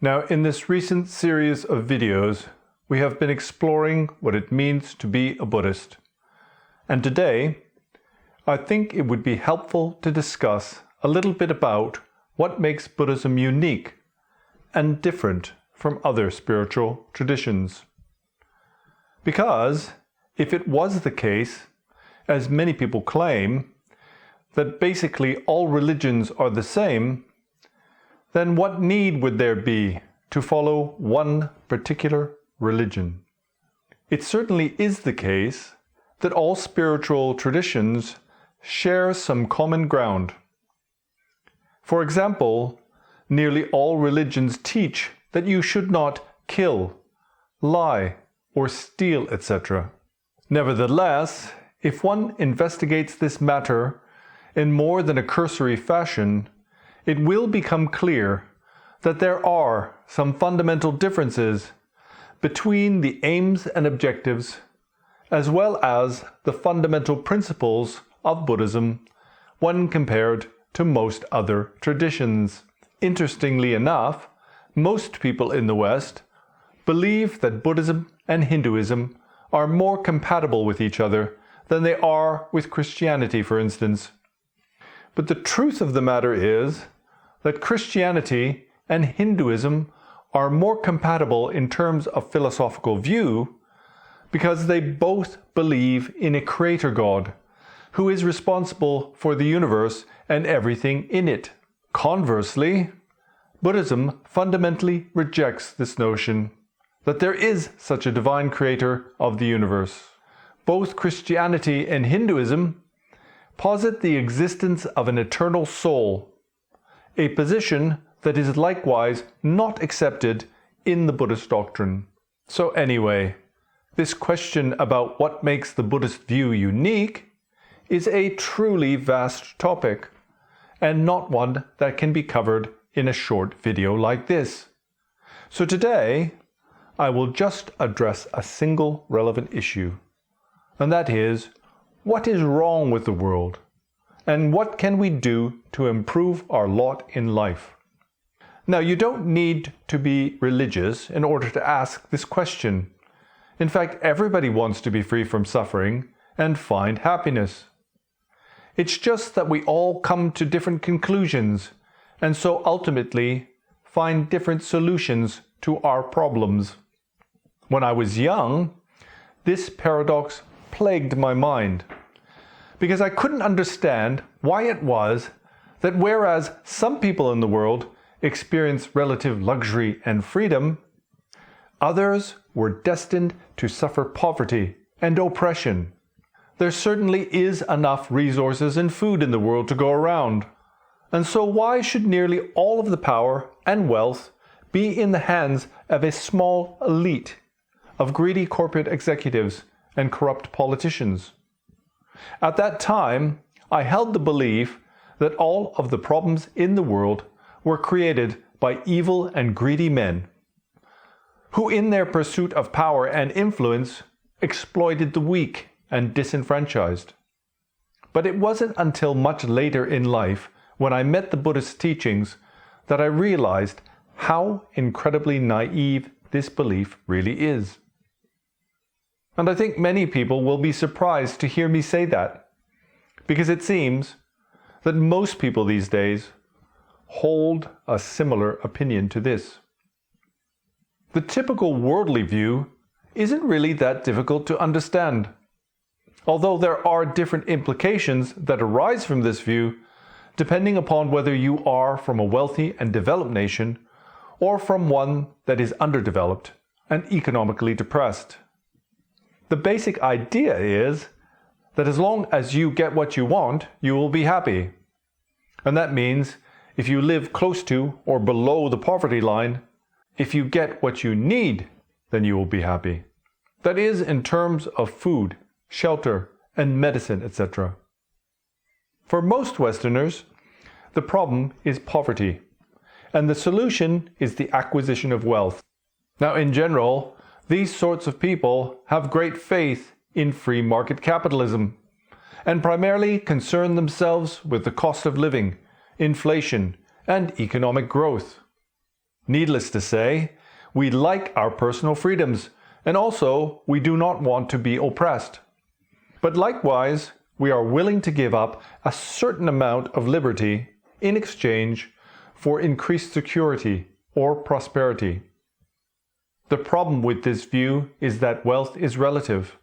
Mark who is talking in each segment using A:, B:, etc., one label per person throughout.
A: Now, in this recent series of videos, we have been exploring what it means to be a Buddhist. And today, I think it would be helpful to discuss a little bit about what makes Buddhism unique and different from other spiritual traditions. Because if it was the case, as many people claim, that basically all religions are the same, then what need would there be to follow one particular religion? It certainly is the case that all spiritual traditions share some common ground. For example, nearly all religions teach that you should not kill, lie, or steal, etc. Nevertheless, if one investigates this matter in more than a cursory fashion, it will become clear that there are some fundamental differences between the aims and objectives, as well as the fundamental principles of Buddhism when compared to most other traditions. Interestingly enough, most people in the West believe that Buddhism and Hinduism are more compatible with each other than they are with Christianity, for instance. But the truth of the matter is that Christianity and Hinduism are more compatible in terms of philosophical view because they both believe in a creator God who is responsible for the universe and everything in it. Conversely, Buddhism fundamentally rejects this notion that there is such a divine creator of the universe. Both Christianity and Hinduism posit the existence of an eternal soul, a position that is likewise not accepted in the Buddhist doctrine. So anyway, this question about what makes the Buddhist view unique is a truly vast topic, and not one that can be covered in a short video like this. So today, I will just address a single relevant issue, and that is, what is wrong with the world? And what can we do to improve our lot in life? Now, you don't need to be religious in order to ask this question. In fact, everybody wants to be free from suffering and find happiness. It's just that we all come to different conclusions, and so ultimately find different solutions to our problems. When I was young, this paradox plagued my mind, because I couldn't understand why it was that whereas some people in the world experience relative luxury and freedom, others were destined to suffer poverty and oppression. There certainly is enough resources and food in the world to go around, and so why should nearly all of the power and wealth be in the hands of a small elite of greedy corporate executives and corrupt politicians? At that time, I held the belief that all of the problems in the world were created by evil and greedy men, who in their pursuit of power and influence exploited the weak and disenfranchised. But it wasn't until much later in life, when I met the Buddhist teachings, that I realized how incredibly naive this belief really is. And I think many people will be surprised to hear me say that, because it seems that most people these days hold a similar opinion to this. The typical worldly view isn't really that difficult to understand, although there are different implications that arise from this view depending upon whether you are from a wealthy and developed nation or from one that is underdeveloped and economically depressed. The basic idea is that as long as you get what you want, you will be happy. And that means if you live close to or below the poverty line, if you get what you need, then you will be happy. That is in terms of food, shelter, and medicine, etc. For most Westerners, the problem is poverty, and the solution is the acquisition of wealth. Now, in general, these sorts of people have great faith in free market capitalism and primarily concern themselves with the cost of living, inflation, and economic growth. Needless to say, we like our personal freedoms, and also we do not want to be oppressed. But likewise, we are willing to give up a certain amount of liberty in exchange for increased security or prosperity. The problem with this view is that wealth is relative,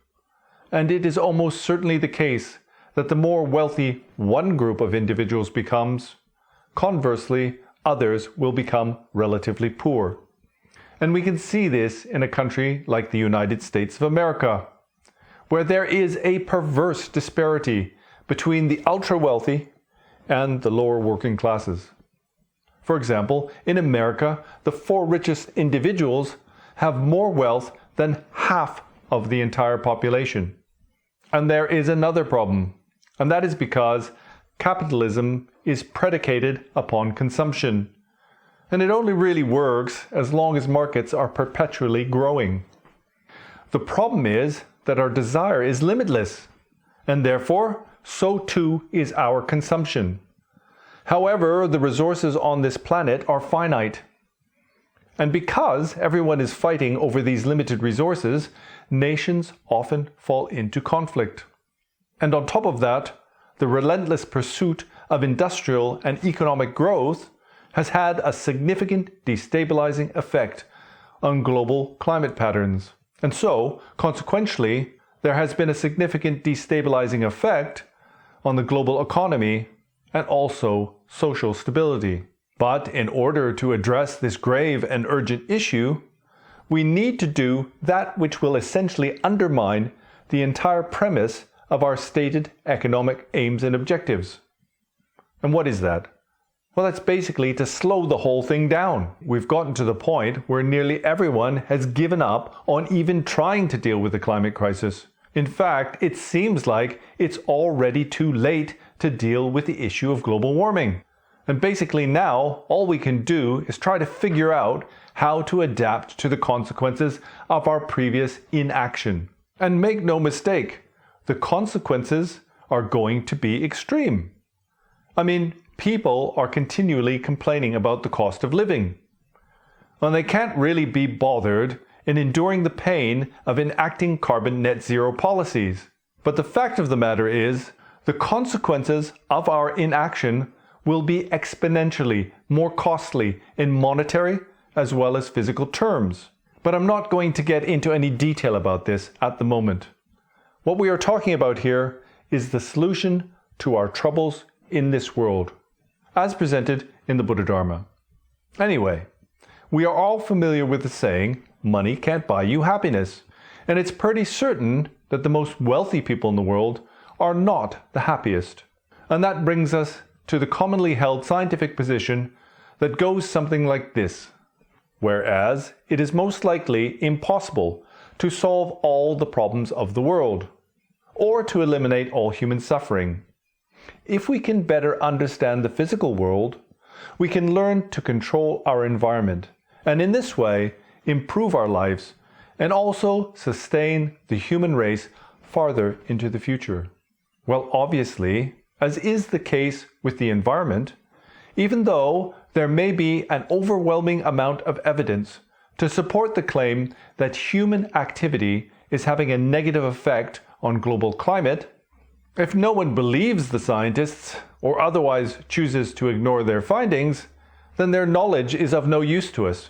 A: and it is almost certainly the case that the more wealthy one group of individuals becomes, conversely, others will become relatively poor. And we can see this in a country like the United States of America, where there is a perverse disparity between the ultra-wealthy and the lower working classes. For example, in America, the 4 richest individuals have more wealth than half of the entire population. And there is another problem, and that is because capitalism is predicated upon consumption. And it only really works as long as markets are perpetually growing. The problem is that our desire is limitless, and therefore, so too is our consumption. However, the resources on this planet are finite. And because everyone is fighting over these limited resources, nations often fall into conflict. And on top of that, the relentless pursuit of industrial and economic growth has had a significant destabilizing effect on global climate patterns. And so, consequentially, there has been a significant destabilizing effect on the global economy and also social stability. But in order to address this grave and urgent issue, we need to do that which will essentially undermine the entire premise of our stated economic aims and objectives. And what is that? Well, that's basically to slow the whole thing down. We've gotten to the point where nearly everyone has given up on even trying to deal with the climate crisis. In fact, it seems like it's already too late to deal with the issue of global warming. And basically now, all we can do is try to figure out how to adapt to the consequences of our previous inaction. And make no mistake, the consequences are going to be extreme. I mean, people are continually complaining about the cost of living. And they can't really be bothered in enduring the pain of enacting carbon net zero policies. But the fact of the matter is, the consequences of our inaction will be exponentially more costly in monetary as well as physical terms. But I'm not going to get into any detail about this at the moment. What we are talking about here is the solution to our troubles in this world, as presented in the Buddha Dharma. Anyway, we are all familiar with the saying, money can't buy you happiness. And it's pretty certain that the most wealthy people in the world are not the happiest. And that brings us to the commonly held scientific position that goes something like this. Whereas it is most likely impossible to solve all the problems of the world, or to eliminate all human suffering. If we can better understand the physical world, we can learn to control our environment, and in this way improve our lives and also sustain the human race farther into the future. Well, obviously, as is the case with the environment, even though there may be an overwhelming amount of evidence to support the claim that human activity is having a negative effect on global climate, if no one believes the scientists or otherwise chooses to ignore their findings, then their knowledge is of no use to us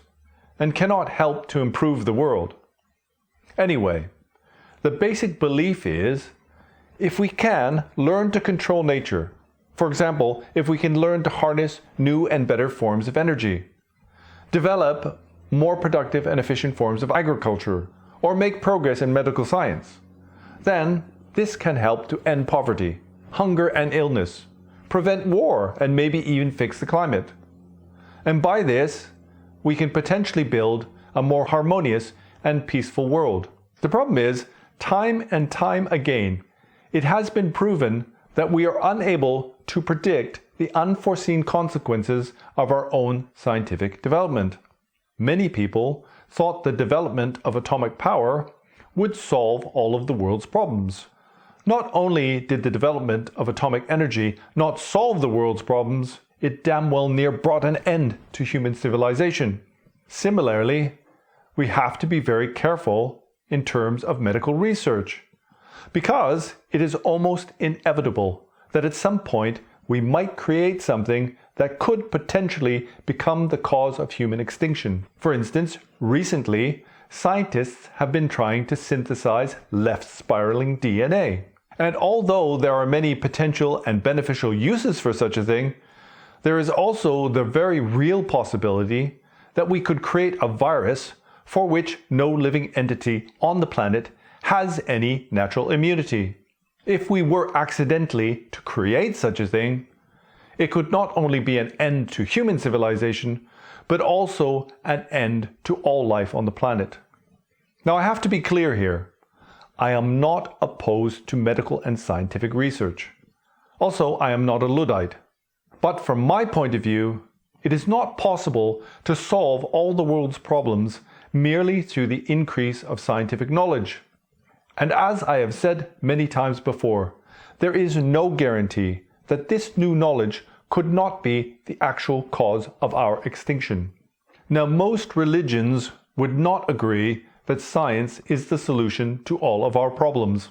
A: and cannot help to improve the world. Anyway, the basic belief is, if we can learn to control nature, for example, if we can learn to harness new and better forms of energy, develop more productive and efficient forms of agriculture, or make progress in medical science, then this can help to end poverty, hunger and illness, prevent war, and maybe even fix the climate. And by this, we can potentially build a more harmonious and peaceful world. The problem is, time and time again, it has been proven that we are unable to predict the unforeseen consequences of our own scientific development. Many people thought the development of atomic power would solve all of the world's problems. Not only did the development of atomic energy not solve the world's problems, it damn well near brought an end to human civilization. Similarly, we have to be very careful in terms of medical research, because it is almost inevitable that at some point we might create something that could potentially become the cause of human extinction. For instance, recently, scientists have been trying to synthesize left-spiraling DNA. And although there are many potential and beneficial uses for such a thing, there is also the very real possibility that we could create a virus for which no living entity on the planet has any natural immunity. If we were accidentally to create such a thing, it could not only be an end to human civilization, but also an end to all life on the planet. Now, I have to be clear here. I am not opposed to medical and scientific research. Also, I am not a Luddite. But from my point of view, it is not possible to solve all the world's problems merely through the increase of scientific knowledge. And as I have said many times before, there is no guarantee that this new knowledge could not be the actual cause of our extinction. Now, most religions would not agree that science is the solution to all of our problems.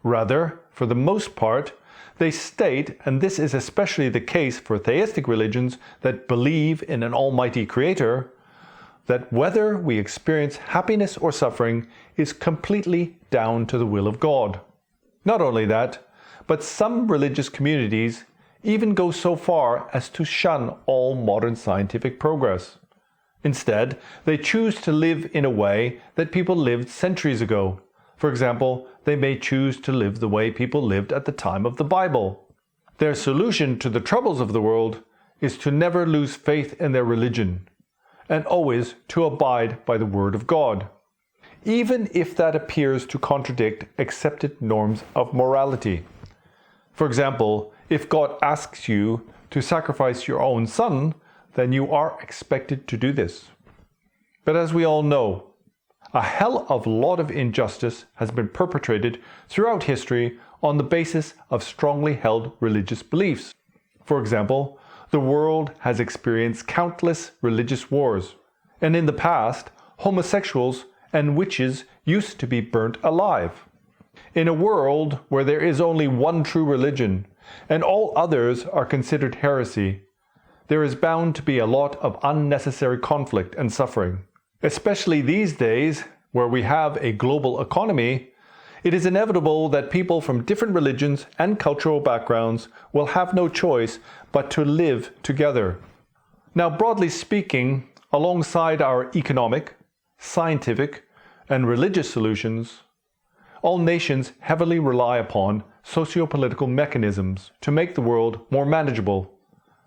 A: Rather, for the most part, they state, and this is especially the case for theistic religions that believe in an almighty creator, that whether we experience happiness or suffering is completely down to the will of God. Not only that, but some religious communities even go so far as to shun all modern scientific progress. Instead, they choose to live in a way that people lived centuries ago. For example, they may choose to live the way people lived at the time of the Bible. Their solution to the troubles of the world is to never lose faith in their religion, and always to abide by the Word of God, even if that appears to contradict accepted norms of morality. For example, if God asks you to sacrifice your own son, then you are expected to do this. But as we all know, a hell of a lot of injustice has been perpetrated throughout history on the basis of strongly held religious beliefs. For example, the world has experienced countless religious wars, and in the past, homosexuals and witches used to be burnt alive. In a world where there is only one true religion, and all others are considered heresy, there is bound to be a lot of unnecessary conflict and suffering. Especially these days, where we have a global economy, it is inevitable that people from different religions and cultural backgrounds will have no choice but to live together. Now, broadly speaking, alongside our economic, scientific, and religious solutions, all nations heavily rely upon socio-political mechanisms to make the world more manageable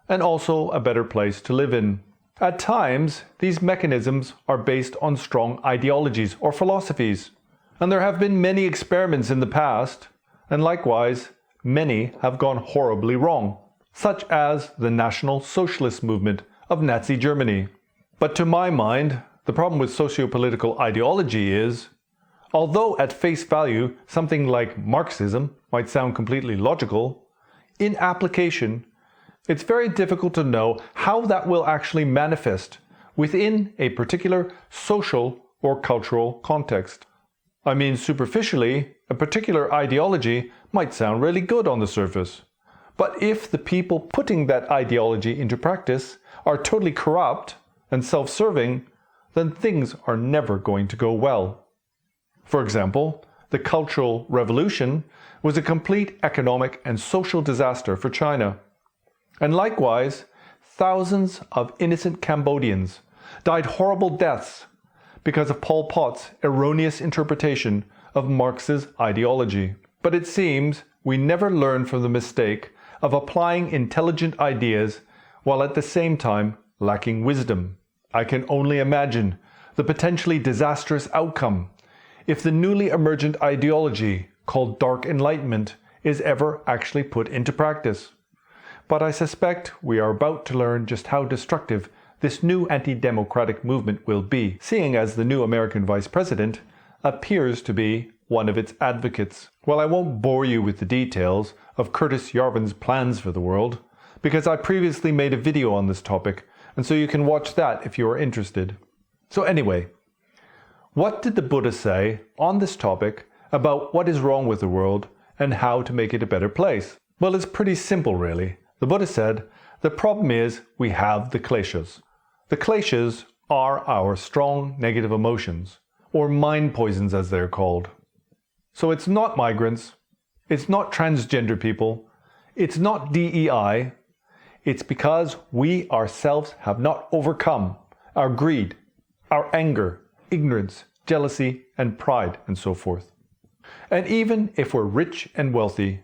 A: and also a better place to live in. At times, these mechanisms are based on strong ideologies or philosophies, and there have been many experiments in the past, and likewise, many have gone horribly wrong, such as the National Socialist movement of Nazi Germany. But to my mind, the problem with socio-political ideology is, although at face value something like Marxism might sound completely logical, in application, it's very difficult to know how that will actually manifest within a particular social or cultural context. I mean, superficially, a particular ideology might sound really good on the surface. But if the people putting that ideology into practice are totally corrupt and self-serving, then things are never going to go well. For example, the Cultural Revolution was a complete economic and social disaster for China. And likewise, thousands of innocent Cambodians died horrible deaths because of Pol Pot's erroneous interpretation of Marx's ideology. But it seems we never learn from the mistake of applying intelligent ideas while at the same time lacking wisdom. I can only imagine the potentially disastrous outcome if the newly emergent ideology called Dark Enlightenment is ever actually put into practice. But I suspect we are about to learn just how destructive this new anti-democratic movement will be, seeing as the new American Vice President appears to be one of its advocates. Well, I won't bore you with the details of Curtis Yarvin's plans for the world, because I previously made a video on this topic, And so you can watch that if you are interested. So anyway, what did the Buddha say on this topic about what is wrong with the world and how to make it a better place? Well, it's pretty simple really. The Buddha said, the problem is we have the kleshas. The kleshas are our strong negative emotions, or mind poisons as they're called. So it's not migrants, it's not transgender people, it's not DEI, it's because we ourselves have not overcome our greed, our anger, ignorance, jealousy, and pride, and so forth. And even if we're rich and wealthy,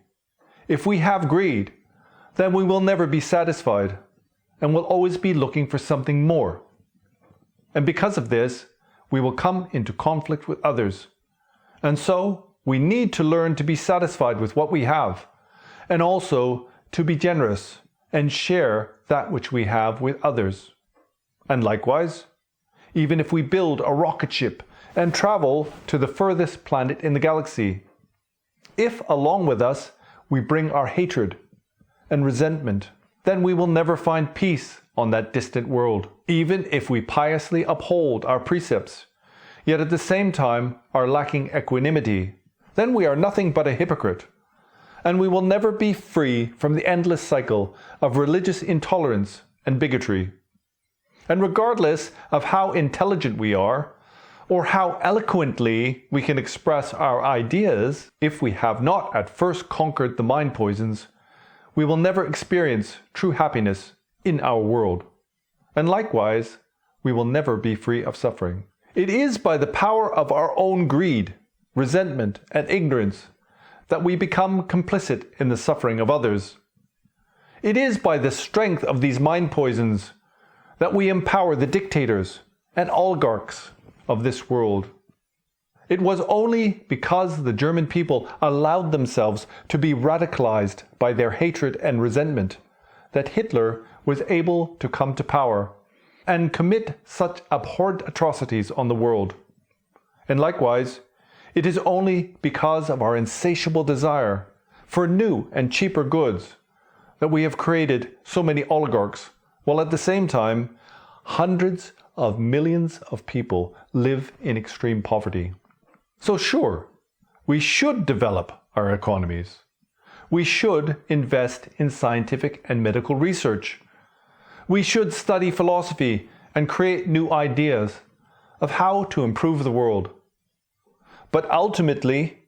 A: if we have greed, then we will never be satisfied and will always be looking for something more. And because of this, we will come into conflict with others. And so we need to learn to be satisfied with what we have, and also to be generous and share that which we have with others. And likewise, even if we build a rocket ship and travel to the furthest planet in the galaxy, if along with us we bring our hatred and resentment, then we will never find peace on that distant world. Even if we piously uphold our precepts, yet at the same time are lacking equanimity, then we are nothing but a hypocrite. And we will never be free from the endless cycle of religious intolerance and bigotry. And regardless of how intelligent we are, or how eloquently we can express our ideas, if we have not at first conquered the mind poisons, we will never experience true happiness in our world. And likewise, we will never be free of suffering. It is by the power of our own greed, resentment, and ignorance that we become complicit in the suffering of others. It is by the strength of these mind poisons that we empower the dictators and oligarchs of this world. It was only because the German people allowed themselves to be radicalized by their hatred and resentment that Hitler was able to come to power and commit such abhorrent atrocities on the world. And likewise, it is only because of our insatiable desire for new and cheaper goods that we have created so many oligarchs, while at the same time, hundreds of millions of people live in extreme poverty. So sure, we should develop our economies. We should invest in scientific and medical research. We should study philosophy and create new ideas of how to improve the world. But ultimately,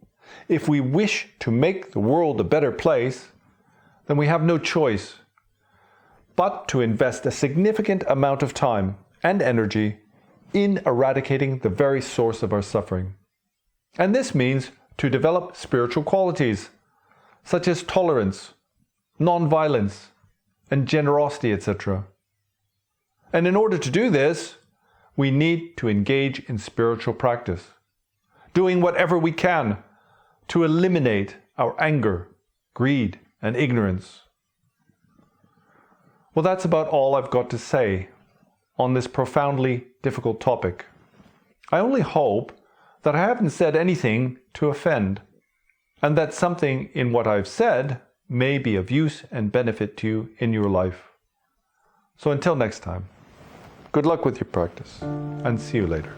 A: if we wish to make the world a better place, then we have no choice but to invest a significant amount of time and energy in eradicating the very source of our suffering. And this means to develop spiritual qualities, such as tolerance, non-violence, and generosity, etc. And in order to do this, we need to engage in spiritual practice, doing whatever we can to eliminate our anger, greed, and ignorance. Well, that's about all I've got to say on this profoundly difficult topic. I only hope that I haven't said anything to offend, and that something in what I've said may be of use and benefit to you in your life. So until next time, good luck with your practice, and see you later.